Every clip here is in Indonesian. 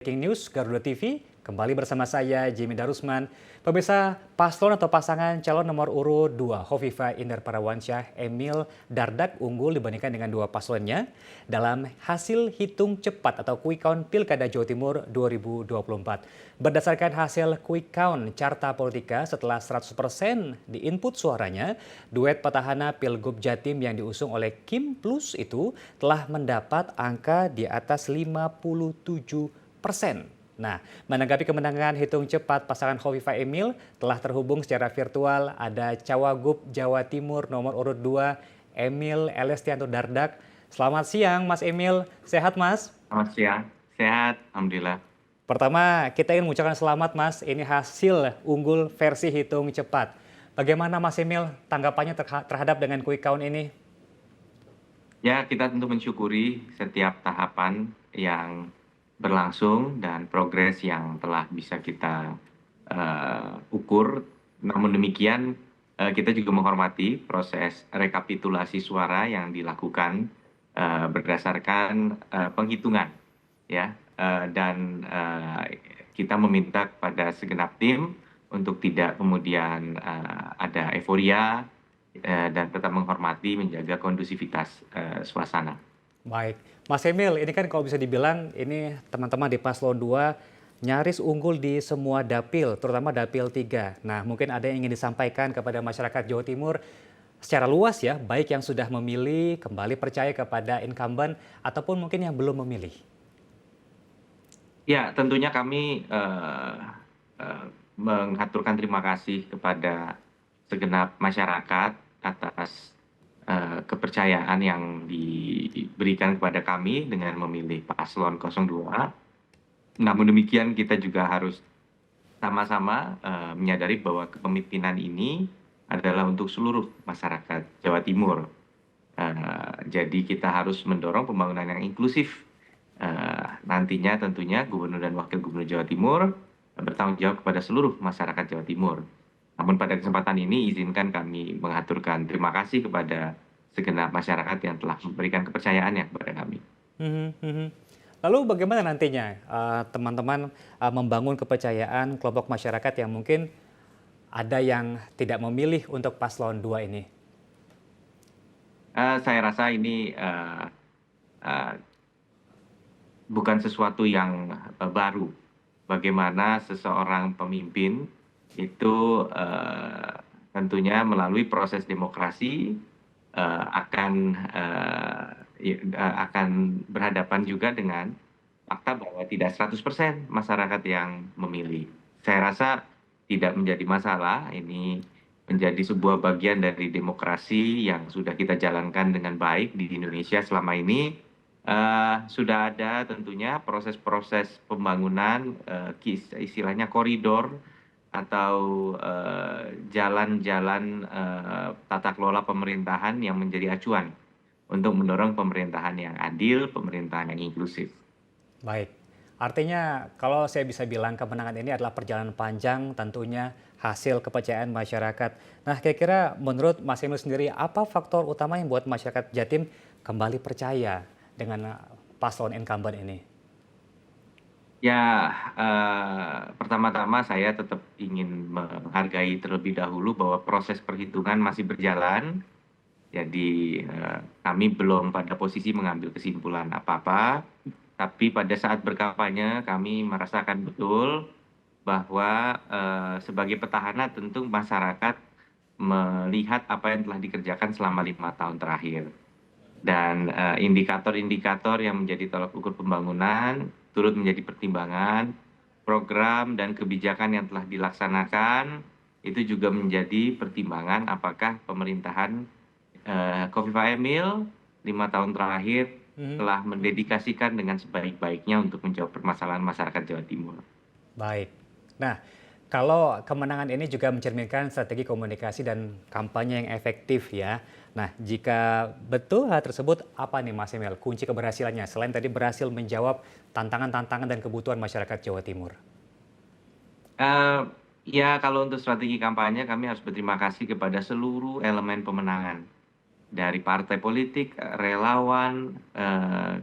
Breaking News Garuda TV, kembali bersama saya Jimmy Darusman. Pemirsa, paslon atau pasangan calon nomor urut 2 Hovifah Indar Parawansyah Emil Dardak unggul dibandingkan dengan dua paslonnya dalam hasil hitung cepat atau quick count Pilkada Jawa Timur 2024. Berdasarkan hasil quick count Carta Politika setelah 100% di input suaranya, duet petahana Pilgub Jatim yang diusung oleh Kim Plus itu telah mendapat angka di atas 57%. Nah, menanggapi kemenangan hitung cepat pasangan Hovifah Emil, telah terhubung secara virtual ada Cawagup Jawa Timur nomor urut 2 Emil Elestianto Dardak. Selamat siang Mas Emil, sehat Mas? Selamat siang, sehat, alhamdulillah. Pertama, kita ingin mengucapkan selamat Mas, ini hasil unggul versi hitung cepat. Bagaimana Mas Emil tanggapannya terhadap dengan quick count ini? Ya, kita tentu mensyukuri setiap tahapan yang berlangsung dan progres yang telah bisa kita ukur. Namun demikian, kita juga menghormati proses rekapitulasi suara yang dilakukan berdasarkan penghitungan, ya. Dan kita meminta kepada segenap tim untuk tidak kemudian ada euforia dan tetap menghormati, menjaga kondusivitas suasana. Baik, Mas Emil, ini kan kalau bisa dibilang ini teman-teman di Paslon 2 nyaris unggul di semua dapil, terutama dapil 3. Nah, mungkin ada yang ingin disampaikan kepada masyarakat Jawa Timur secara luas ya, baik yang sudah memilih, kembali percaya kepada incumbent, ataupun mungkin yang belum memilih. Ya, tentunya kami mengaturkan terima kasih kepada segenap masyarakat atas kepercayaan yang diberikan kepada kami dengan memilih paslon 02. Namun demikian kita juga harus sama-sama menyadari bahwa kepemimpinan ini adalah untuk seluruh masyarakat Jawa Timur. Jadi kita harus mendorong pembangunan yang inklusif. Nantinya tentunya Gubernur dan Wakil Gubernur Jawa Timur bertanggung jawab kepada seluruh masyarakat Jawa Timur. Namun pada kesempatan ini izinkan kami mengaturkan terima kasih kepada segenap masyarakat yang telah memberikan kepercayaannya kepada kami. Lalu bagaimana nantinya teman-teman membangun kepercayaan kelompok masyarakat yang mungkin ada yang tidak memilih untuk paslon 2 ini? Saya rasa ini bukan sesuatu yang baru. Bagaimana seseorang pemimpin itu tentunya melalui proses demokrasi akan berhadapan juga dengan fakta bahwa tidak 100% masyarakat yang memilih. Saya rasa tidak menjadi masalah, ini menjadi sebuah bagian dari demokrasi yang sudah kita jalankan dengan baik di Indonesia selama ini. Sudah ada tentunya proses-proses pembangunan, istilahnya koridor atau jalan-jalan tata kelola pemerintahan yang menjadi acuan untuk mendorong pemerintahan yang adil, pemerintahan yang inklusif. Baik, artinya kalau saya bisa bilang kemenangan ini adalah perjalanan panjang tentunya hasil kepercayaan masyarakat. Nah, kira-kira menurut Mas Emil sendiri apa faktor utama yang membuat masyarakat Jatim kembali percaya dengan paslon incumbent ini? Ya, pertama-tama saya tetap ingin menghargai terlebih dahulu bahwa proses perhitungan masih berjalan. Jadi kami belum pada posisi mengambil kesimpulan apa-apa. Tapi pada saat berkampanye kami merasakan betul bahwa sebagai petahana tentu masyarakat melihat apa yang telah dikerjakan selama 5 tahun terakhir. Dan indikator-indikator yang menjadi tolak ukur pembangunan turut menjadi pertimbangan. Program dan kebijakan yang telah dilaksanakan itu juga menjadi pertimbangan apakah pemerintahan Hovifah Emil 5 tahun terakhir telah mendedikasikan dengan sebaik-baiknya untuk menjawab permasalahan masyarakat Jawa Timur. Baik. Nah, kalau kemenangan ini juga mencerminkan strategi komunikasi dan kampanye yang efektif ya. Nah, jika betul hal tersebut, apa nih Mas Emil kunci keberhasilannya selain tadi berhasil menjawab tantangan-tantangan dan kebutuhan masyarakat Jawa Timur? Ya, kalau untuk strategi kampanye kami harus berterima kasih kepada seluruh elemen pemenangan. Dari partai politik, relawan,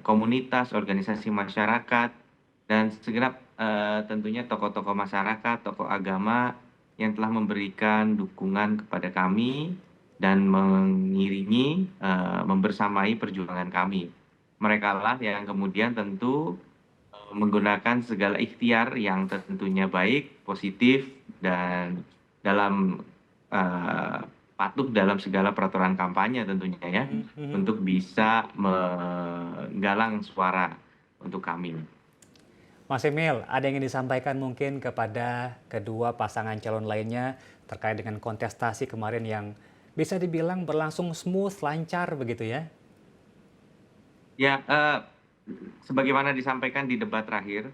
komunitas, organisasi masyarakat, dan segenap tentunya tokoh-tokoh masyarakat, tokoh agama yang telah memberikan dukungan kepada kami dan mengiringi, membersamai perjuangan kami. Merekalah yang kemudian tentu menggunakan segala ikhtiar yang tentunya baik, positif, dan dalam patuh dalam segala peraturan kampanye tentunya ya, untuk bisa menggalang suara untuk kami. Mas Emil, ada yang ingin disampaikan mungkin kepada kedua pasangan calon lainnya terkait dengan kontestasi kemarin yang bisa dibilang berlangsung smooth, lancar begitu ya? Ya, sebagaimana disampaikan di debat terakhir,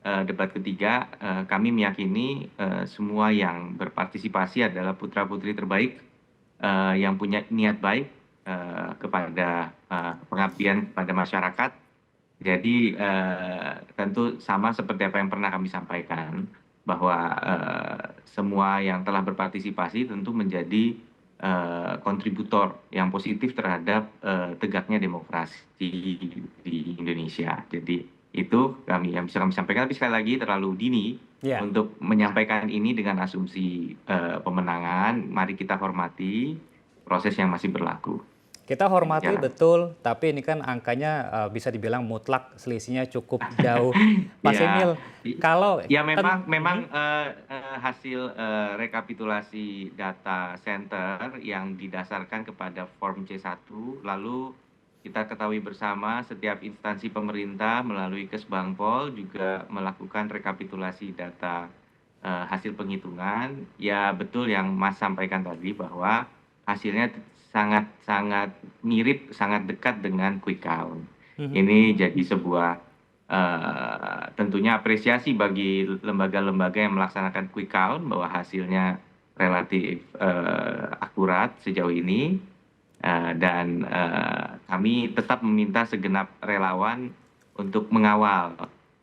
debat ketiga, kami meyakini semua yang berpartisipasi adalah putra-putri terbaik yang punya niat baik kepada pengabdian kepada masyarakat. Jadi tentu sama seperti apa yang pernah kami sampaikan, bahwa semua yang telah berpartisipasi tentu menjadi kontributor yang positif terhadap tegaknya demokrasi di Indonesia. Jadi itu yang bisa kami sampaikan, tapi sekali lagi terlalu dini Ya. untuk menyampaikan ini dengan asumsi pemenangan. Mari kita hormati proses yang masih berlaku. Kita hormati Jalan. betul, tapi ini kan angkanya bisa dibilang mutlak, selisihnya cukup jauh. Mas Ya, Emil, kalau ya memang hasil rekapitulasi data center yang didasarkan kepada Form C1, lalu kita ketahui bersama setiap instansi pemerintah melalui Kesbangpol juga melakukan rekapitulasi data hasil penghitungan. Ya betul yang Mas sampaikan tadi bahwa hasilnya sangat mirip, sangat dekat dengan quick count. Ini jadi sebuah tentunya apresiasi bagi lembaga-lembaga yang melaksanakan quick count bahwa hasilnya relatif akurat sejauh ini, dan kami tetap meminta segenap relawan untuk mengawal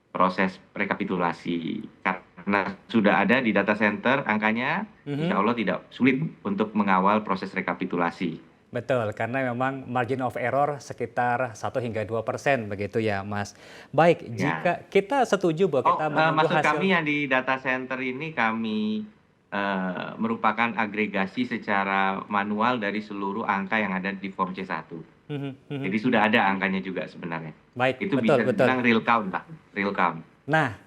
proses rekapitulasi karena sudah ada di data center angkanya, insya Allah tidak sulit untuk mengawal proses rekapitulasi. Betul, karena memang margin of error sekitar 1-2% begitu ya, Mas. Baik, Ya. jika kita setuju bahwa kita menunggu Maksud hasil. kami yang di data center ini kami merupakan agregasi secara manual dari seluruh angka yang ada di Form C1. Jadi sudah ada angkanya juga sebenarnya. Baik, Itu betul, bisa betul. dibilang real count lah, real count. Nah,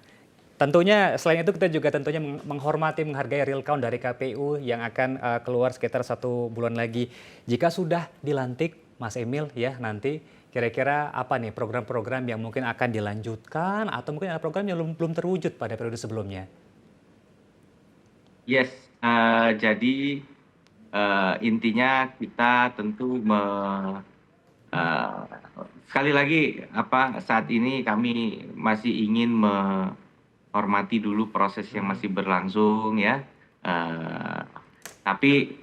tentunya selain itu kita juga tentunya menghormati, menghargai real count dari KPU yang akan keluar sekitar 1 bulan lagi. Jika sudah dilantik, Mas Emil ya nanti kira-kira apa nih program-program yang mungkin akan dilanjutkan atau mungkin ada program yang belum terwujud pada periode sebelumnya? Yes, jadi intinya kita tentu sekali lagi saat ini kami masih ingin menghormati dulu proses yang masih berlangsung ya. Tapi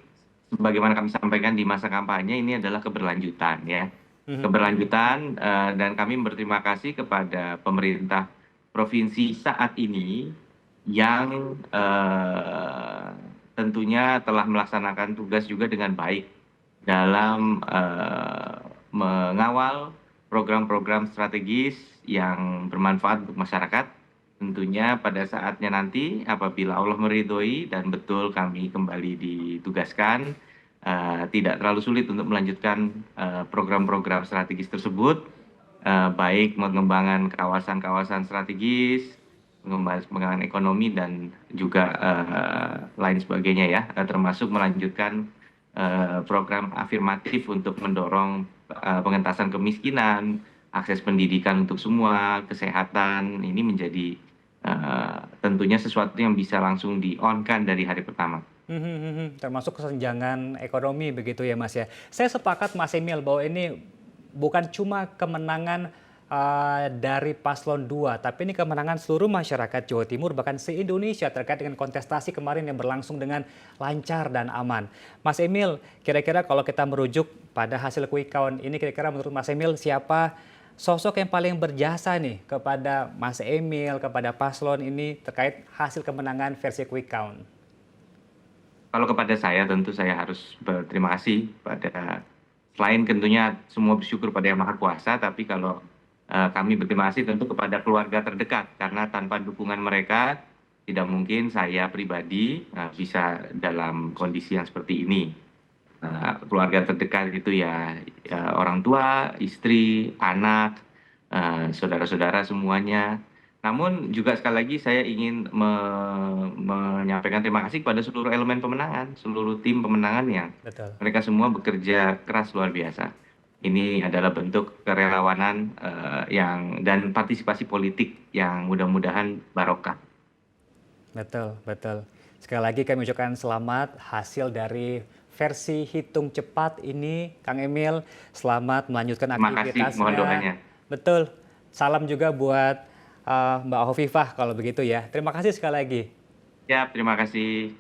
sebagaimana kami sampaikan di masa kampanye, ini adalah keberlanjutan ya. Keberlanjutan, dan kami berterima kasih kepada pemerintah provinsi saat ini yang tentunya telah melaksanakan tugas juga dengan baik dalam mengawal program-program strategis yang bermanfaat untuk masyarakat. Tentunya pada saatnya nanti apabila Allah meridhoi dan betul kami kembali ditugaskan, tidak terlalu sulit untuk melanjutkan program-program strategis tersebut, baik mengembangkan kawasan-kawasan strategis, pengembangan ekonomi dan juga lain sebagainya ya, termasuk melanjutkan program afirmatif untuk mendorong pengentasan kemiskinan, akses pendidikan untuk semua, kesehatan. Ini menjadi tentunya sesuatu yang bisa langsung di-on-kan dari hari pertama. Termasuk kesenjangan ekonomi begitu ya Mas ya. Saya sepakat Mas Emil bahwa ini bukan cuma kemenangan dari paslon 2, tapi ini kemenangan seluruh masyarakat Jawa Timur bahkan se-Indonesia terkait dengan kontestasi kemarin yang berlangsung dengan lancar dan aman. Mas Emil, kira-kira kalau kita merujuk pada hasil quick count ini, kira-kira menurut Mas Emil siapa sosok yang paling berjasa nih kepada Mas Emil, kepada paslon ini terkait hasil kemenangan versi quick count? Kalau kepada saya tentu saya harus berterima kasih pada, selain tentunya semua bersyukur pada Yang Maha Kuasa, tapi kalau kami berterima kasih tentu kepada keluarga terdekat, karena tanpa dukungan mereka tidak mungkin saya pribadi bisa dalam kondisi yang seperti ini. Keluarga terdekat itu ya orang tua, istri, anak, saudara-saudara semuanya. Namun juga sekali lagi saya ingin menyampaikan terima kasih kepada seluruh elemen pemenangan, seluruh tim pemenangan yang Betul. mereka semua bekerja keras luar biasa. Ini adalah bentuk kerelawanan dan partisipasi politik yang mudah-mudahan barokah. Betul, betul. Sekali lagi kami ucapkan selamat hasil dari versi hitung cepat ini, Kang Emil. Selamat melanjutkan Terima kasih, mohon aktivitasnya. doanya. Betul. Salam juga buat Mbak Hovifah kalau begitu ya. Terima kasih sekali lagi. Ya, terima kasih.